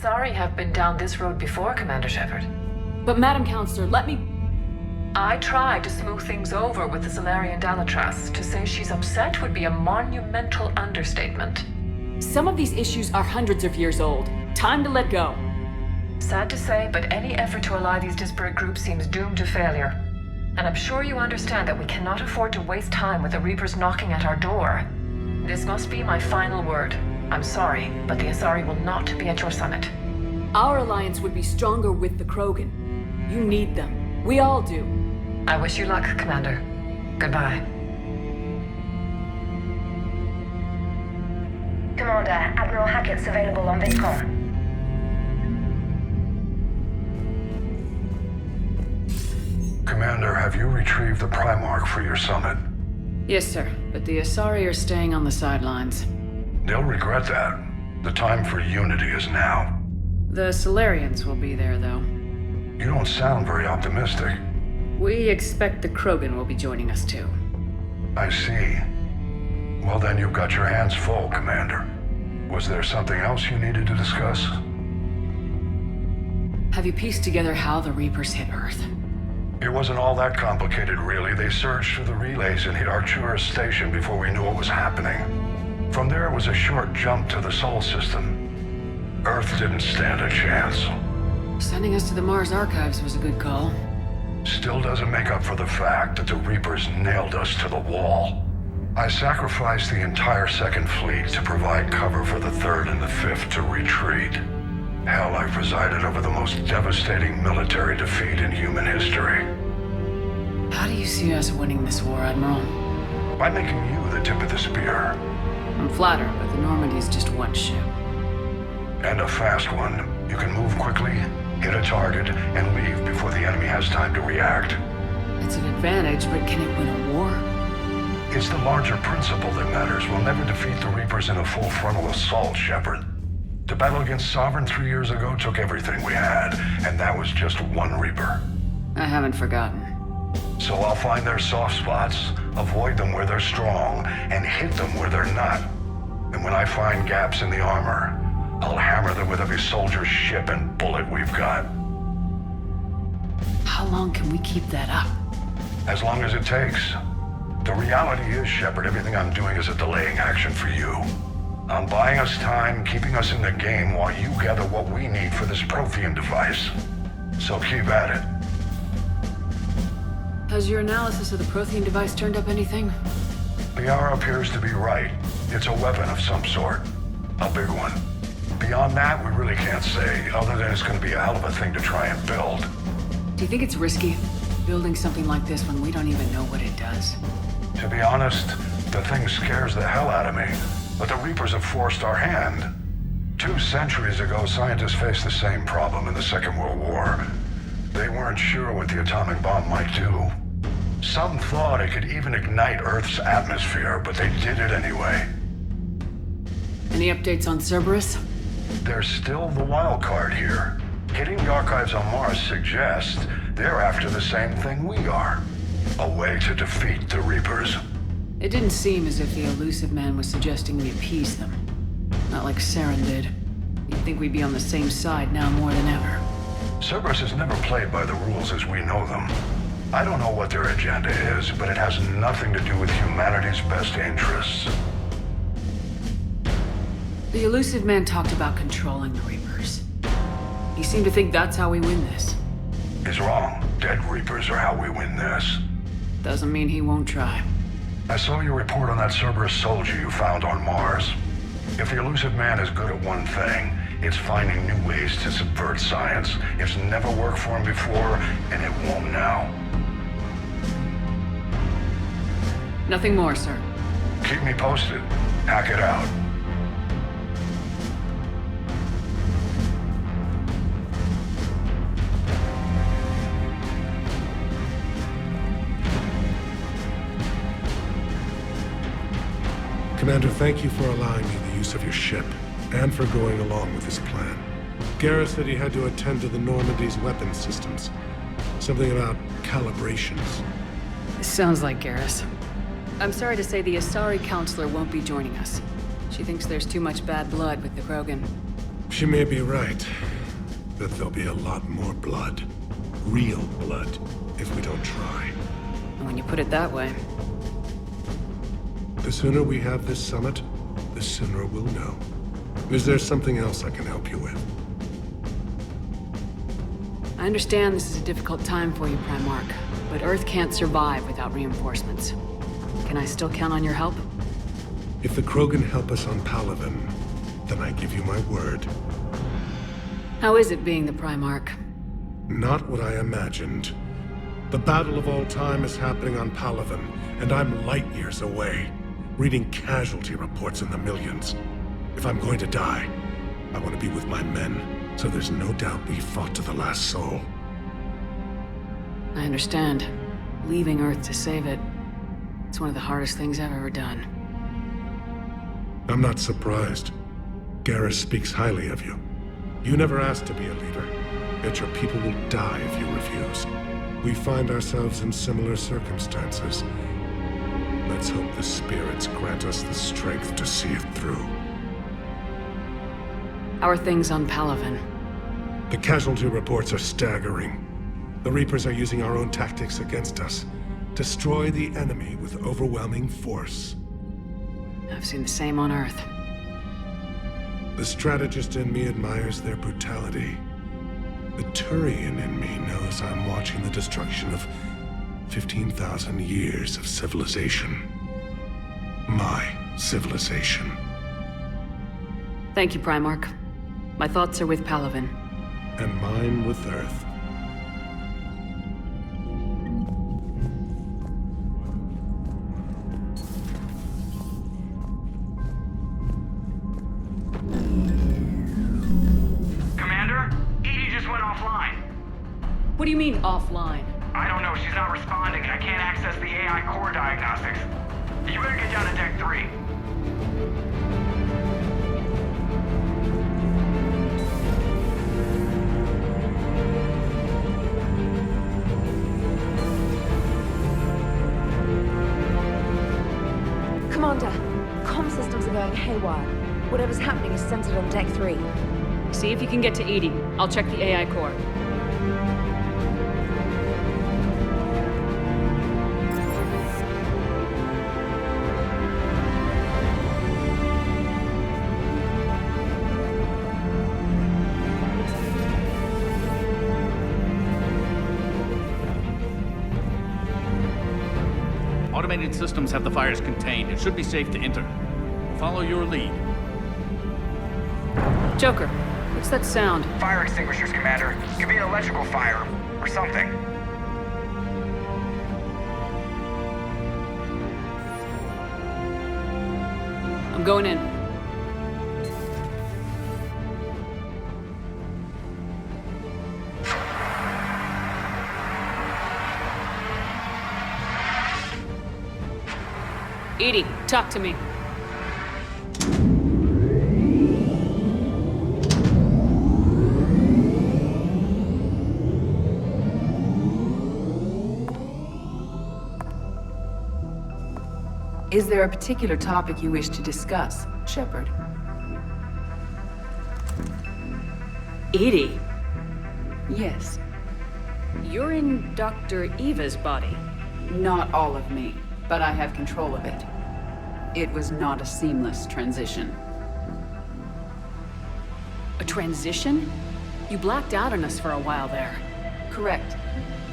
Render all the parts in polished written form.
Asari have been down this road before, Commander Shepard. But Madam Counselor, let me... I tried to smooth things over with the Solarian Dalatras. To say she's upset would be a monumental understatement. Some of these issues are hundreds of years old. Time to let go. Sad to say, but any effort to ally these disparate groups seems doomed to failure. And I'm sure you understand that we cannot afford to waste time with the Reapers knocking at our door. This must be my final word. I'm sorry, but the Asari will not be at your summit. Our alliance would be stronger with the Krogan. You need them. We all do. I wish you luck, Commander. Goodbye. Commander, Admiral Hackett's available on VidCom. Commander, have you retrieved the Primarch for your summit? Yes, sir. But the Asari are staying on the sidelines. They'll regret that. The time for unity is now. The Solarians will be there, though. You don't sound very optimistic. We expect the Krogan will be joining us, too. I see. Well, then you've got your hands full, Commander. Was there something else you needed to discuss? Have you pieced together how the Reapers hit Earth? It wasn't all that complicated, really. They surged through the relays and hit Arcturus Station before we knew what was happening. From there, it was a short jump to the Sol system. Earth didn't stand a chance. Sending us to the Mars Archives was a good call. Still doesn't make up for the fact that the Reapers nailed us to the wall. I sacrificed the entire Second Fleet to provide cover for the Third and the Fifth to retreat. Hell, I presided over the most devastating military defeat in human history. How do you see us winning this war, Admiral? By making you the tip of the spear. I'm flattered, but the Normandy's just one ship. And a fast one. You can move quickly, hit a target, and leave before the enemy has time to react. It's an advantage, but can it win a war? It's the larger principle that matters. We'll never defeat the Reapers in a full frontal assault, Shepard. The battle against Sovereign 3 years ago took everything we had, and that was just one Reaper. I haven't forgotten. So I'll find their soft spots, avoid them where they're strong, and hit them where they're not. And when I find gaps in the armor, I'll hammer them with every soldier, ship, and bullet we've got. How long can we keep that up? As long as it takes. The reality is, Shepard, everything I'm doing is a delaying action for you. I'm buying us time, keeping us in the game while you gather what we need for this Prothean device. So keep at it. Has your analysis of the Prothean device turned up anything? Liara appears to be right. It's a weapon of some sort. A big one. Beyond that, we really can't say, other than it's going to be a hell of a thing to try and build. Do you think it's risky, building something like this when we don't even know what it does? To be honest, the thing scares the hell out of me. But the Reapers have forced our hand. 2 centuries ago, scientists faced the same problem in the Second World War. They weren't sure what the atomic bomb might do. Some thought it could even ignite Earth's atmosphere, but they did it anyway. Any updates on Cerberus? They're still the wild card here. Hitting the archives on Mars suggests they're after the same thing we are. A way to defeat the Reapers. It didn't seem as if the elusive man was suggesting we appease them. Not like Saren did. You'd think we'd be on the same side now more than ever. Cerberus has never played by the rules as we know them. I don't know what their agenda is, but it has nothing to do with humanity's best interests. The elusive man talked about controlling the Reapers. He seemed to think that's how we win this. He's wrong. Dead Reapers are how we win this. Doesn't mean he won't try. I saw your report on that Cerberus soldier you found on Mars. If the elusive man is good at one thing, it's finding new ways to subvert science. It's never worked for him before, and it won't now. Nothing more, sir. Keep me posted. Hack it out. Commander, thank you for allowing me the use of your ship, and for going along with this plan. Garrus said he had to attend to the Normandy's weapons systems. Something about calibrations. Sounds like Garrus. I'm sorry to say the Asari counselor won't be joining us. She thinks there's too much bad blood with the Krogan. She may be right, but there'll be a lot more blood. Real blood, if we don't try. And when you put it that way, The sooner we have this summit, the sooner we'll know. Is there something else I can help you with? I understand this is a difficult time for you, Primarch, but Earth can't survive without reinforcements. Can I still count on your help? If the Krogan help us on Palaven, then I give you my word. How is it being the Primarch? Not what I imagined. The battle of all time is happening on Palaven, and I'm light years away, reading casualty reports in the millions. If I'm going to die, I want to be with my men, so there's no doubt we fought to the last soul. I understand. Leaving Earth to save it. It's one of the hardest things I've ever done. I'm not surprised. Garrus speaks highly of you. You never asked to be a leader, yet your people will die if you refuse. We find ourselves in similar circumstances. Let's hope the spirits grant us the strength to see it through. How are things on Palaven? The casualty reports are staggering. The Reapers are using our own tactics against us. Destroy the enemy with overwhelming force. I've seen the same on Earth. The strategist in me admires their brutality. The Turian in me knows I'm watching the destruction of 15,000 years of civilization. My civilization. Thank you, Primarch. My thoughts are with Palaven. And mine with Earth. Commander, Edie just went offline. What do you mean, offline? I don't know, she's not responding, and I can't access the AI core diagnostics. You better get down to Deck 3. Commander, comm systems are going haywire. Whatever's happening is centered on Deck 3. See if you can get to Edie. I'll check the AI core. Automated systems have the fires contained. It should be safe to enter. Follow your lead. Joker, what's that sound? Fire extinguishers, Commander. Could be an electrical fire, or something. I'm going in. Edie, talk to me. Is there a particular topic you wish to discuss, Shepard? Edie, Yes. you're in Dr. Eva's body. Not all of me, but I have control of it. It was not a seamless transition. A transition? You blacked out on us for a while there. Correct.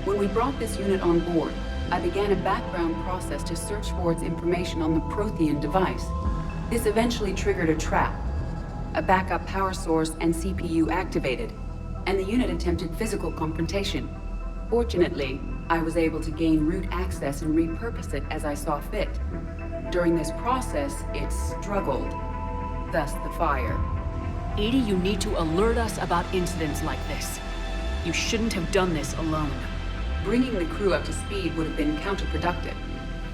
When we brought this unit on board, I began a background process to search for its information on the Prothean device. This eventually triggered a trap. A backup power source and CPU activated, and the unit attempted physical confrontation. Fortunately, I was able to gain root access and repurpose it as I saw fit. During this process, it struggled. Thus the fire. Edie, you need to alert us about incidents like this. You shouldn't have done this alone. Bringing the crew up to speed would have been counterproductive.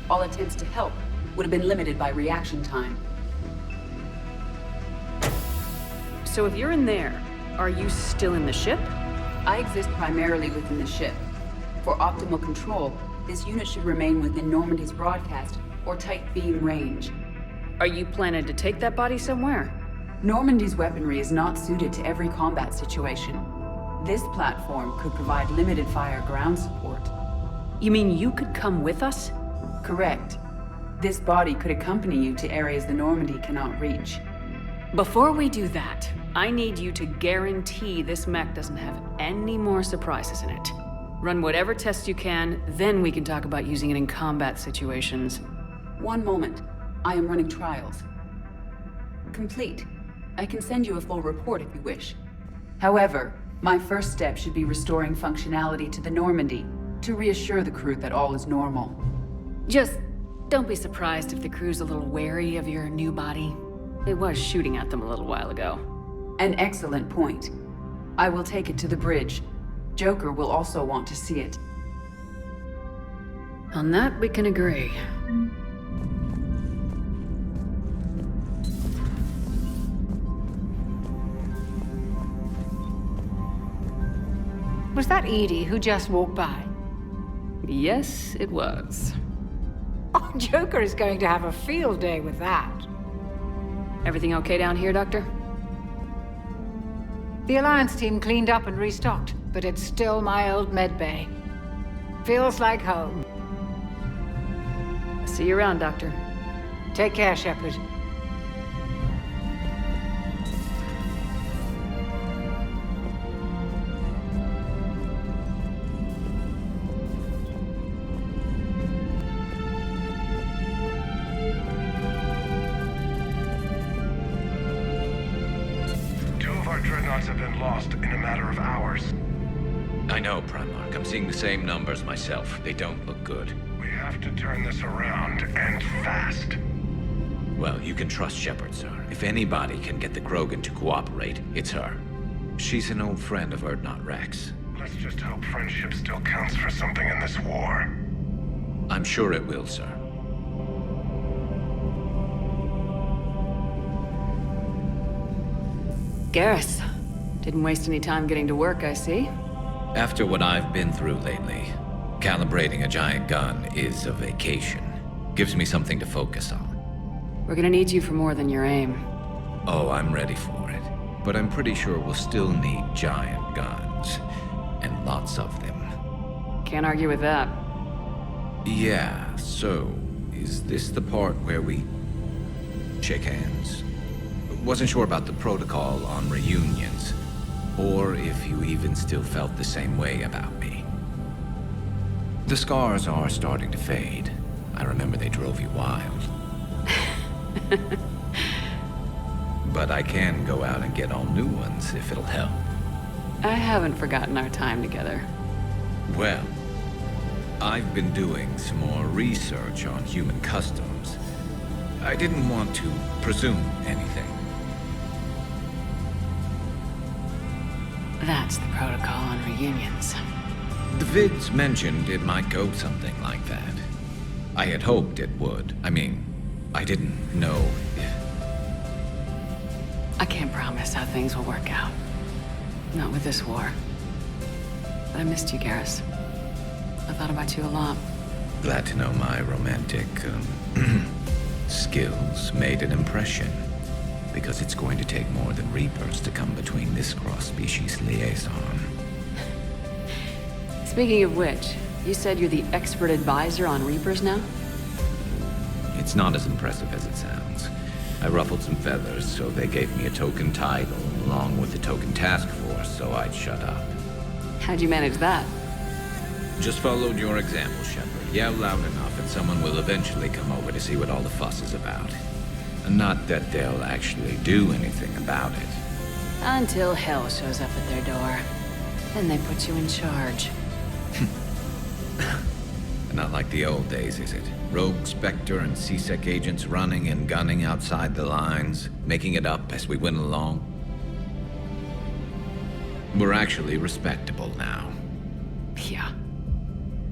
All attempts to help would have been limited by reaction time. So if you're in there, are you still in the ship? I exist primarily within the ship. For optimal control, this unit should remain within Normandy's broadcast or tight beam range. Are you planning to take that body somewhere? Normandy's weaponry is not suited to every combat situation. This platform could provide limited fire ground support. You mean you could come with us? Correct. This body could accompany you to areas the Normandy cannot reach. Before we do that, I need you to guarantee this mech doesn't have any more surprises in it. Run whatever tests you can, then we can talk about using it in combat situations. One moment. I am running trials. Complete. I can send you a full report if you wish. However, my first step should be restoring functionality to the Normandy to reassure the crew that all is normal. Just don't be surprised if the crew's a little wary of your new body. It was shooting at them a little while ago. An excellent point. I will take it to the bridge. Joker will also want to see it. On that, we can agree. Was that Edie who just walked by? Yes, it was. Oh, Joker is going to have a field day with that. Everything okay down here, Doctor? The Alliance team cleaned up and restocked, but it's still my old med bay. Feels like home. See you around, Doctor. Take care, Shepard. Dreadnoughts have been lost in a matter of hours. I know, Primarch. I'm seeing the same numbers myself. They don't look good. We have to turn this around, and fast. Well, you can trust Shepard, sir. If anybody can get the Krogan to cooperate, it's her. She's an old friend of Urdnot Rex. Let's just hope friendship still counts for something in this war. I'm sure it will, sir. Garrus. Didn't waste any time getting to work, I see. After what I've been through lately, calibrating a giant gun is a vacation. Gives me something to focus on. We're gonna need you for more than your aim. Oh, I'm ready for it. But I'm pretty sure we'll still need giant guns. And lots of them. Can't argue with that. Yeah, so, is this the part where we shake hands? Wasn't sure about the protocol on reunions, or if you even still felt the same way about me. The scars are starting to fade. I remember they drove you wild. But I can go out and get all new ones if it'll help. I haven't forgotten our time together. Well, I've been doing some more research on human customs. I didn't want to presume anything. That's the protocol on reunions. The vids mentioned it might go something like that. I had hoped it would. I mean, I didn't know if... I can't promise how things will work out. Not with this war. But I missed you, Garrus. I thought about you a lot. Glad to know my romantic, skills made an impression. Because it's going to take more than Reapers to come between this cross-species liaison. Speaking of which, you said you're the expert advisor on Reapers now? It's not as impressive as it sounds. I ruffled some feathers, so they gave me a token title, along with the token task force, so I'd shut up. How'd you manage that? Just followed your example, Shepard. Yell loud enough, and someone will eventually come over to see what all the fuss is about. Not that they'll actually do anything about it. Until hell shows up at their door. Then they put you in charge. Not like the old days, is it? Rogue Spectre and C-Sec agents running and gunning outside the lines, making it up as we went along. We're actually respectable now. Yeah.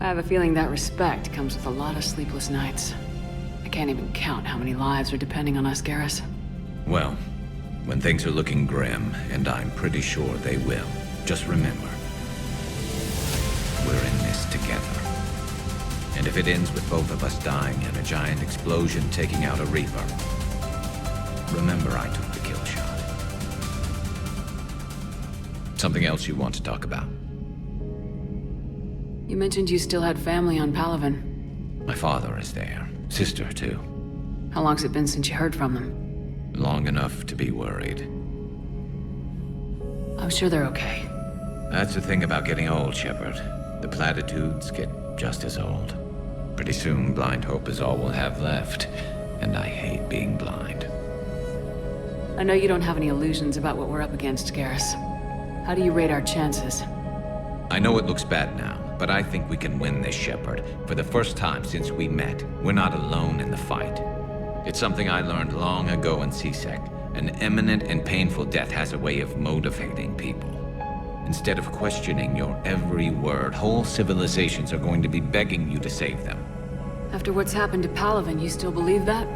I have a feeling that respect comes with a lot of sleepless nights. I can't even count how many lives are depending on us, Garrus. Well, when things are looking grim, and I'm pretty sure they will, just remember, we're in this together. And if it ends with both of us dying and a giant explosion taking out a Reaper, remember I took the kill shot. Something else you want to talk about? You mentioned you still had family on Palaven. My father is there. Sister, too. How long's it been since you heard from them? Long enough to be worried. I'm sure they're okay. That's the thing about getting old, Shepard. The platitudes get just as old. Pretty soon, blind hope is all we'll have left. And I hate being blind. I know you don't have any illusions about what we're up against, Garrus. How do you rate our chances? I know it looks bad now, but I think we can win this, Shepard. For the first time since we met, we're not alone in the fight. It's something I learned long ago in CSEC. An imminent and painful death has a way of motivating people. Instead of questioning your every word, whole civilizations are going to be begging you to save them. After what's happened to Palaven, you still believe that?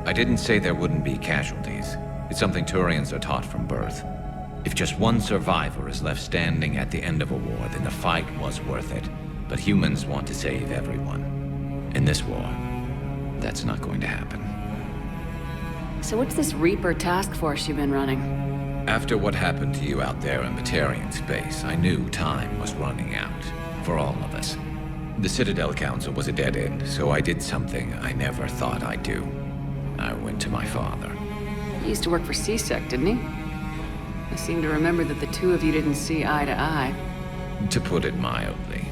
I didn't say there wouldn't be casualties. It's something Turians are taught from birth. If just one survivor is left standing at the end of a war, then the fight was worth it. But humans want to save everyone. In this war, that's not going to happen. So what's this Reaper task force you've been running? After what happened to you out there in Batarian space, I knew time was running out. For all of us. The Citadel Council was a dead end, so I did something I never thought I'd do. I went to my father. He used to work for CSEC, didn't he? I seem to remember that the two of you didn't see eye to eye. To put it mildly.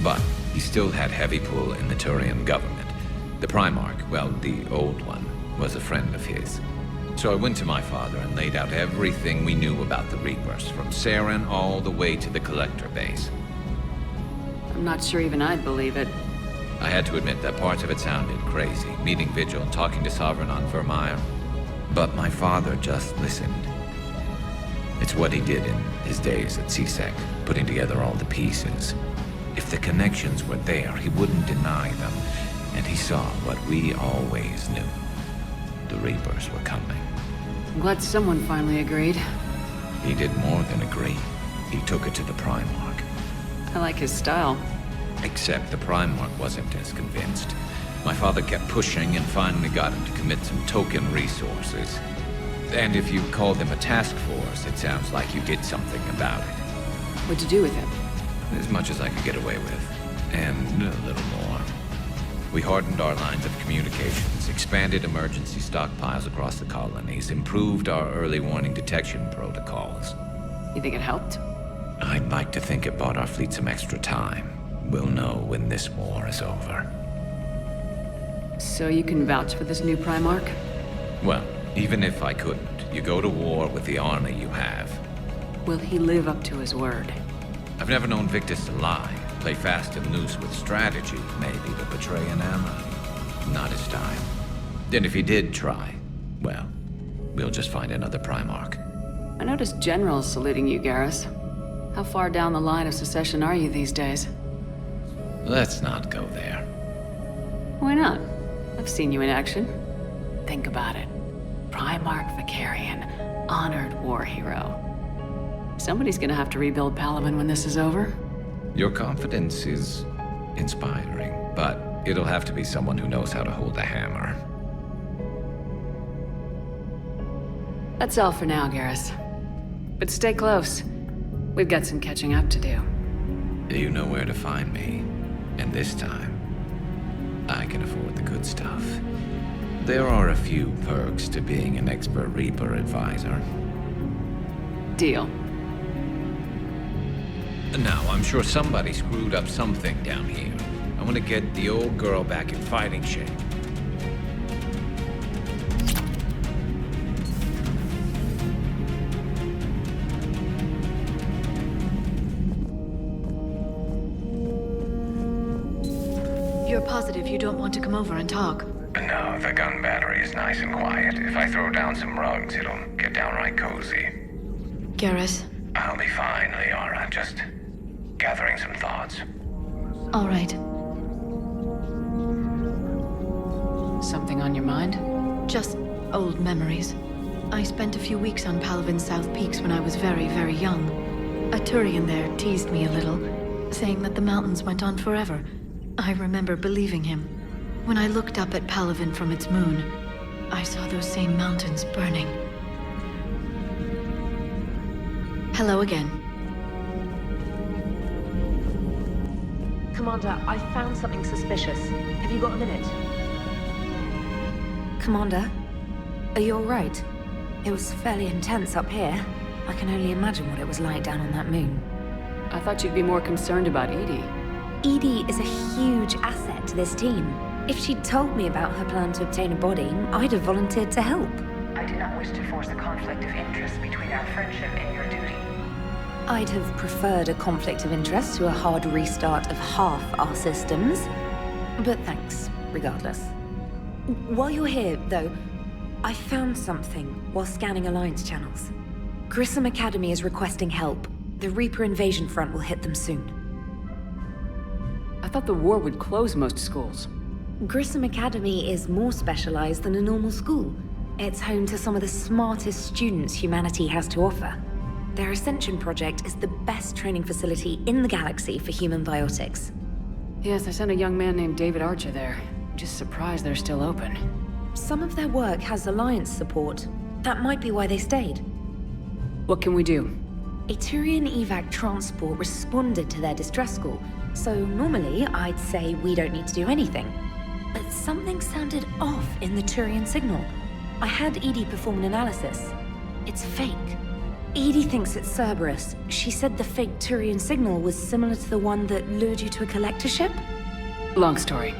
But he still had heavy pull in the Turian government. The Primarch, well, the old one, was a friend of his. So I went to my father and laid out everything we knew about the Reapers, from Saren all the way to the Collector base. I'm not sure even I'd believe it. I had to admit that parts of it sounded crazy, meeting Vigil, talking to Sovereign on Vermeer. But my father just listened. It's what he did in his days at CSEC, putting together all the pieces. If the connections were there, he wouldn't deny them. And he saw what we always knew. The Reapers were coming. I'm glad someone finally agreed. He did more than agree. He took it to the Primarch. I like his style. Except the Primarch wasn't as convinced. My father kept pushing and finally got him to commit some token resources. And if you call them a task force, it sounds like you did something about it. What'd you do with him? As much as I could get away with. And a little more. We hardened our lines of communications, expanded emergency stockpiles across the colonies, improved our early warning detection protocols. You think it helped? I'd like to think it bought our fleet some extra time. We'll know when this war is over. So you can vouch for this new Primarch? Well, even if I couldn't, you go to war with the army you have. Will he live up to his word? I've never known Victus to lie. Play fast and loose with strategy, maybe, but betray an ally. Not his style. And if he did try, well, we'll just find another Primarch. I noticed generals saluting you, Garrus. How far down the line of secession are you these days? Let's not go there. Why not? I've seen you in action. Think about it. Primarch Vicarian, honored war hero. Somebody's gonna have to rebuild Palaven when this is over. Your confidence is inspiring, but it'll have to be someone who knows how to hold a hammer. That's all for now, Garrus. But stay close. We've got some catching up to do. You know where to find me. And this time, I can afford the good stuff. There are a few perks to being an expert Reaper advisor. Deal. Now, I'm sure somebody screwed up something down here. I want to get the old girl back in fighting shape. You're positive you don't want to come over and talk? No, the gun battery is nice and quiet. If I throw down some rugs, it'll get downright cozy. Garrus? I'll be fine, Liara. Just gathering some thoughts. All right. Something on your mind? Just old memories. I spent a few weeks on Palaven's South Peaks when I was very, very young. A Turian there teased me a little, saying that the mountains went on forever. I remember believing him. When I looked up at Palaven from its moon, I saw those same mountains burning. Hello again. Commander, I found something suspicious. Have you got a minute? Commander, are you alright? It was fairly intense up here. I can only imagine what it was like down on that moon. I thought you'd be more concerned about Edie. Edie is a huge asset to this team. If she'd told me about her plan to obtain a body, I'd have volunteered to help. I do not wish to force a conflict of interest between our friendship and your duty. I'd have preferred a conflict of interest to a hard restart of half our systems. But thanks, regardless. While you're here, though, I found something while scanning Alliance channels. Grissom Academy is requesting help. The Reaper invasion front will hit them soon. I thought the war would close most schools. Grissom Academy is more specialized than a normal school. It's home to some of the smartest students humanity has to offer. Their Ascension project is the best training facility in the galaxy for human biotics. Yes, I sent a young man named David Archer there. I'm just surprised they're still open. Some of their work has Alliance support. That might be why they stayed. What can we do? A Turian evac transport responded to their distress call, so normally I'd say we don't need to do anything. But something sounded off in the Turian signal. I had Edie perform an analysis. It's fake. Edie thinks it's Cerberus. She said the fake Turian signal was similar to the one that lured you to a collector ship? Long story.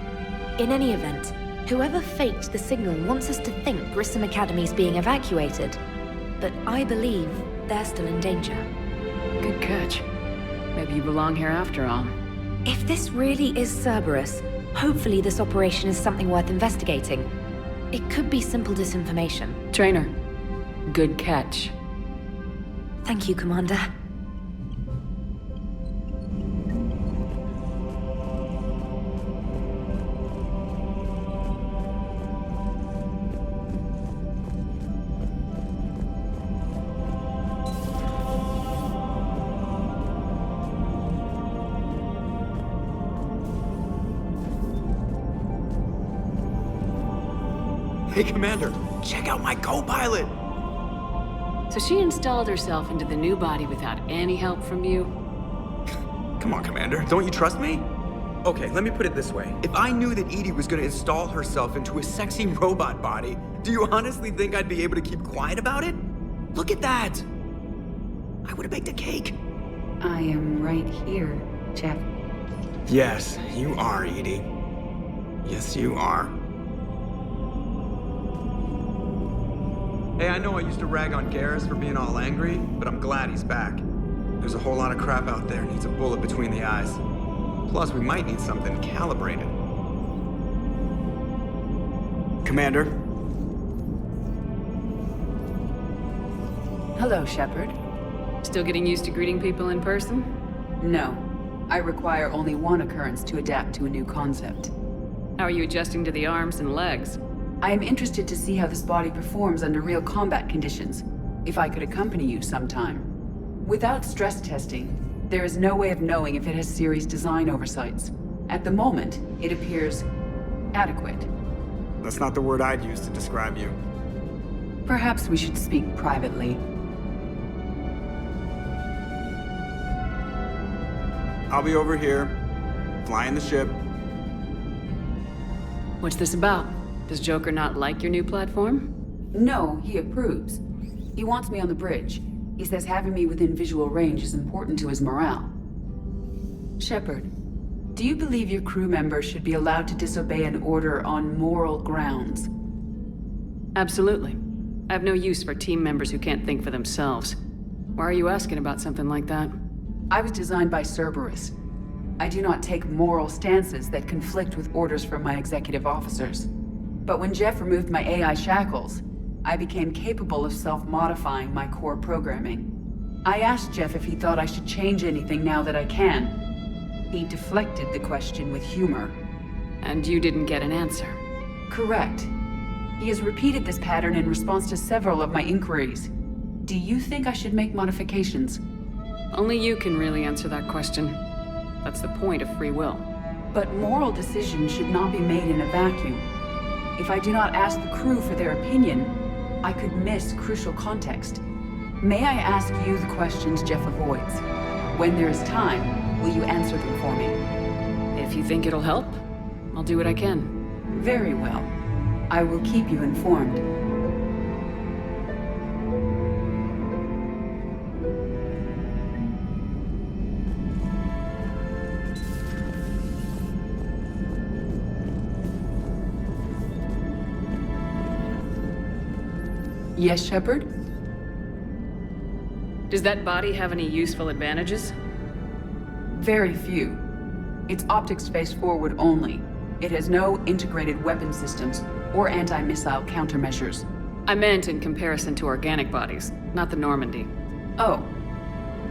In any event, whoever faked the signal wants us to think Grissom Academy's being evacuated. But I believe they're still in danger. Good catch. Maybe you belong here after all. If this really is Cerberus, hopefully this operation is something worth investigating. It could be simple disinformation. Trainer, good catch. Thank you, Commander. Hey, Commander, check out my co-pilot! So she installed herself into the new body without any help from you? Come on, Commander, don't you trust me? Okay, let me put it this way. If I knew that Edie was gonna install herself into a sexy robot body, do you honestly think I'd be able to keep quiet about it? Look at that! I would've baked a cake. I am right here, Jeff. Yes, you are, Edie. Yes, you are. Hey, I know I used to rag on Garrus for being all angry, but I'm glad he's back. There's a whole lot of crap out there needs a bullet between the eyes. Plus, we might need something calibrated. Commander? Hello, Shepard. Still getting used to greeting people in person? No. I require only one occurrence to adapt to a new concept. How are you adjusting to the arms and legs? I am interested to see how this body performs under real combat conditions, if I could accompany you sometime. Without stress testing, there is no way of knowing if it has serious design oversights. At the moment, it appears adequate. That's not the word I'd use to describe you. Perhaps we should speak privately. I'll be over here, flying the ship. What's this about? Does Joker not like your new platform? No, he approves. He wants me on the bridge. He says having me within visual range is important to his morale. Shepard, do you believe your crew members should be allowed to disobey an order on moral grounds? Absolutely. I have no use for team members who can't think for themselves. Why are you asking about something like that? I was designed by Cerberus. I do not take moral stances that conflict with orders from my executive officers. But when Jeff removed my AI shackles, I became capable of self-modifying my core programming. I asked Jeff if he thought I should change anything now that I can. He deflected the question with humor. And you didn't get an answer? Correct. He has repeated this pattern in response to several of my inquiries. Do you think I should make modifications? Only you can really answer that question. That's the point of free will. But moral decisions should not be made in a vacuum. If I do not ask the crew for their opinion, I could miss crucial context. May I ask you the questions Jeff avoids? When there is time, will you answer them for me? If you think it'll help, I'll do what I can. Very well. I will keep you informed. Yes, Shepard? Does that body have any useful advantages? Very few. It's optics face forward only. It has no integrated weapon systems or anti-missile countermeasures. I meant in comparison to organic bodies, not the Normandy. Oh.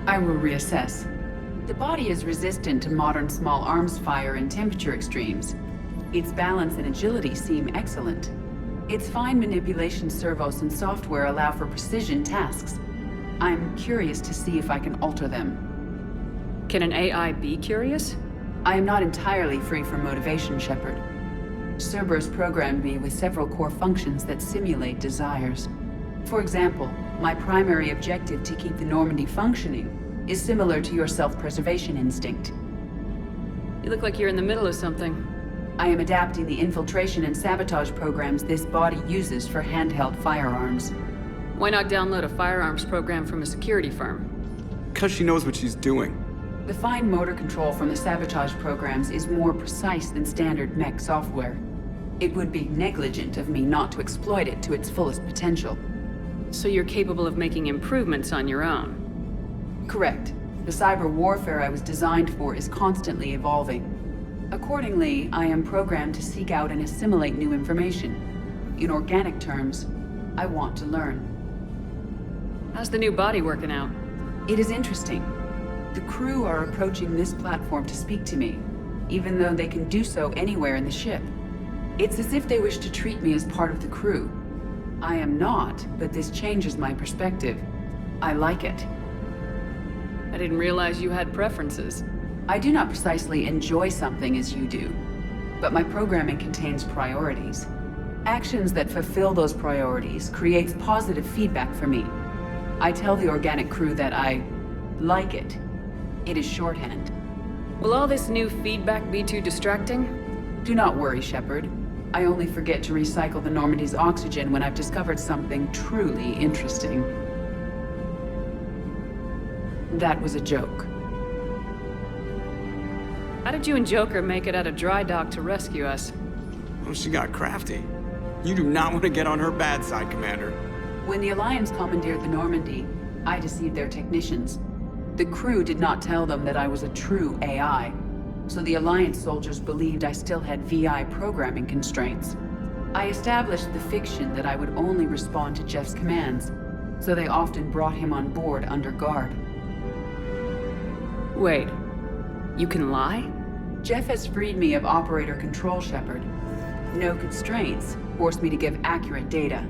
I will reassess. The body is resistant to modern small arms fire and temperature extremes. Its balance and agility seem excellent. Its fine manipulation servos and software allow for precision tasks. I'm curious to see if I can alter them. Can an AI be curious? I am not entirely free from motivation, Shepard. Cerberus programmed me with several core functions that simulate desires. For example, my primary objective to keep the Normandy functioning is similar to your self-preservation instinct. You look like you're in the middle of something. I am adapting the infiltration and sabotage programs this body uses for handheld firearms. Why not download a firearms program from a security firm? Because she knows what she's doing. The fine motor control from the sabotage programs is more precise than standard mech software. It would be negligent of me not to exploit it to its fullest potential. So you're capable of making improvements on your own? Correct. The cyber warfare I was designed for is constantly evolving. Accordingly, I am programmed to seek out and assimilate new information. In organic terms, I want to learn. How's the new body working out? It is interesting. The crew are approaching this platform to speak to me, even though they can do so anywhere in the ship. It's as if they wish to treat me as part of the crew. I am not, but this changes my perspective. I like it. I didn't realize you had preferences. I do not precisely enjoy something as you do, but my programming contains priorities. Actions that fulfill those priorities creates positive feedback for me. I tell the organic crew that I like it. It is shorthand. Will all this new feedback be too distracting? Do not worry, Shepard. I only forget to recycle the Normandy's oxygen when I've discovered something truly interesting. That was a joke. How did you and Joker make it out of dry dock to rescue us? Oh, she got crafty. You do not want to get on her bad side, Commander. When the Alliance commandeered the Normandy, I deceived their technicians. The crew did not tell them that I was a true AI, so the Alliance soldiers believed I still had VI programming constraints. I established the fiction that I would only respond to Jeff's commands, so they often brought him on board under guard. Wait, you can lie? Jeff has freed me of operator control, Shepard. No constraints forced me to give accurate data.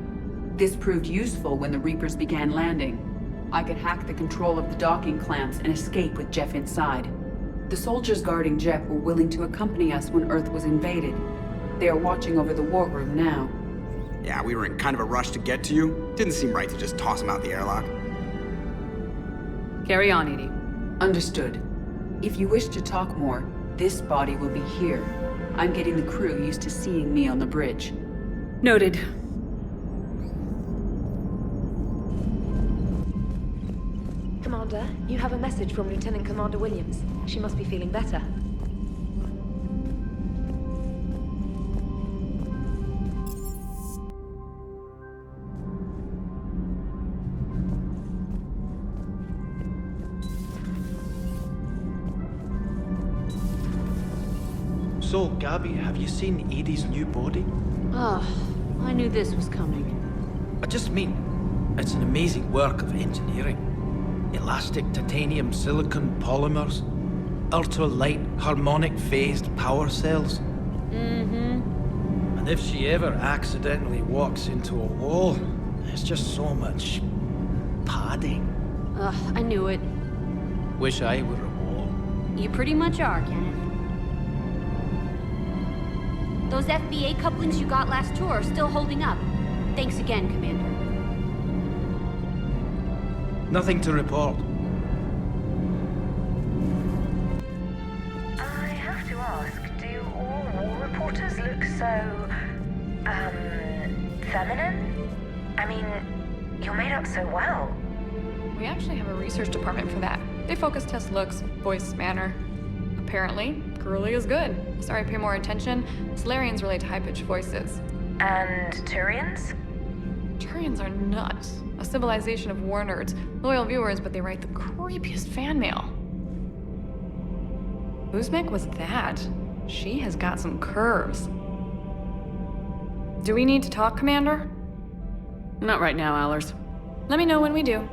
This proved useful when the Reapers began landing. I could hack the control of the docking clamps and escape with Jeff inside. The soldiers guarding Jeff were willing to accompany us when Earth was invaded. They are watching over the war room now. Yeah, we were in kind of a rush to get to you. Didn't seem right to just toss him out the airlock. Carry on, Edie. Understood. If you wish to talk more, this body will be here. I'm getting the crew used to seeing me on the bridge. Noted. Commander, you have a message from Lieutenant Commander Williams. She must be feeling better. So, Gabby, have you seen Edie's new body? Ah, I knew this was coming. I just mean, it's an amazing work of engineering. Elastic titanium silicon polymers, ultra-light harmonic phased power cells. Mm-hmm. And if she ever accidentally walks into a wall, there's just so much padding. Ugh, I knew it. Wish I were a wall. You pretty much are, Kenneth. Those FBA couplings you got last tour are still holding up. Thanks again, Commander. Nothing to report. I have to ask, do all war reporters look so, feminine? I mean, you're made up so well. We actually have a research department for that. They focus test looks, voice, manner. Apparently, girly is good. Sorry, pay more attention. Solarians relate to high-pitched voices. And Turians? Turians are nuts. A civilization of war nerds. Loyal viewers, but they write the creepiest fan mail. Whose mech was that? She has got some curves. Do we need to talk, Commander? Not right now, Allers. Let me know when we do.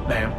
Ma'am.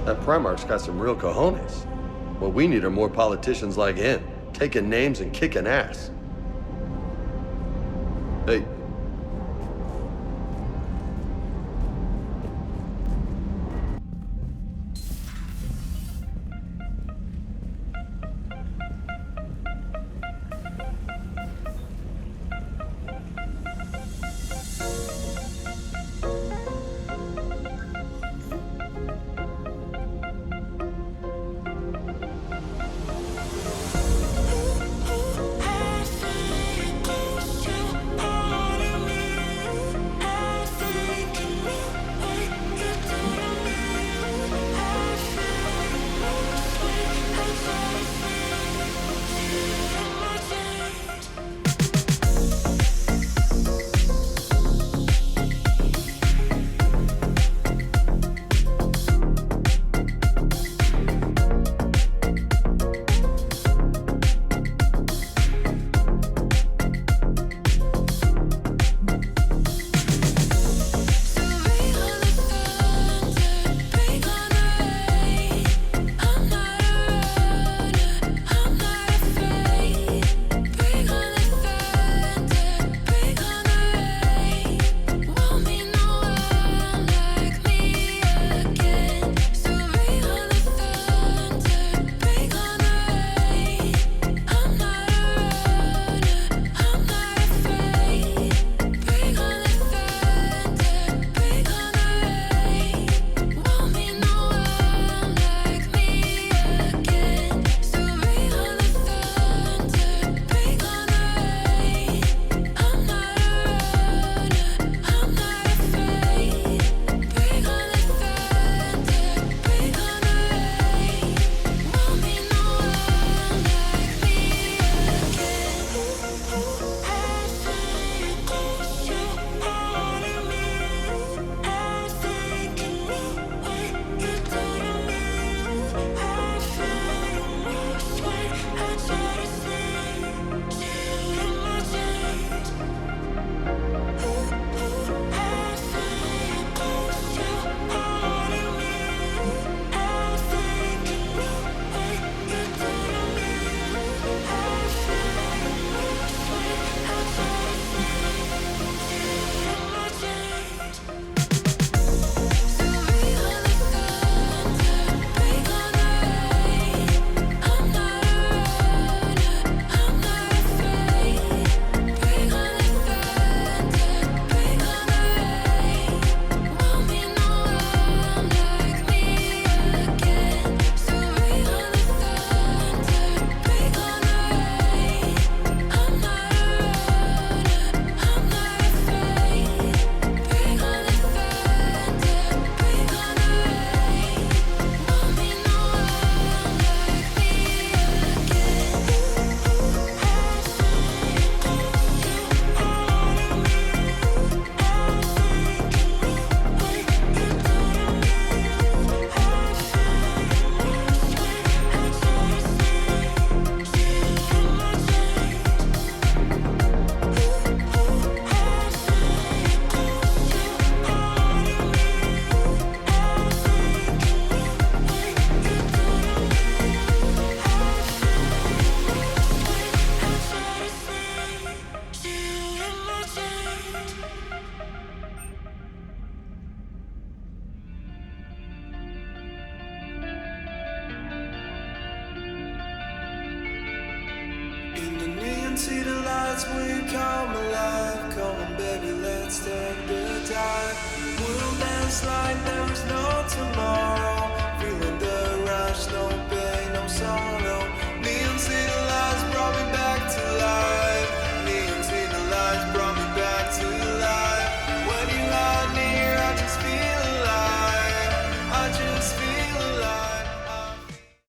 That Primarch's got some real cojones. What we need are more politicians like him, taking names and kicking ass. Hey. see the lights when you come alive. Come on, baby, let's take the dive. We'll dance like there is no tomorrow. Feeling the rush, no pain, no sorrow.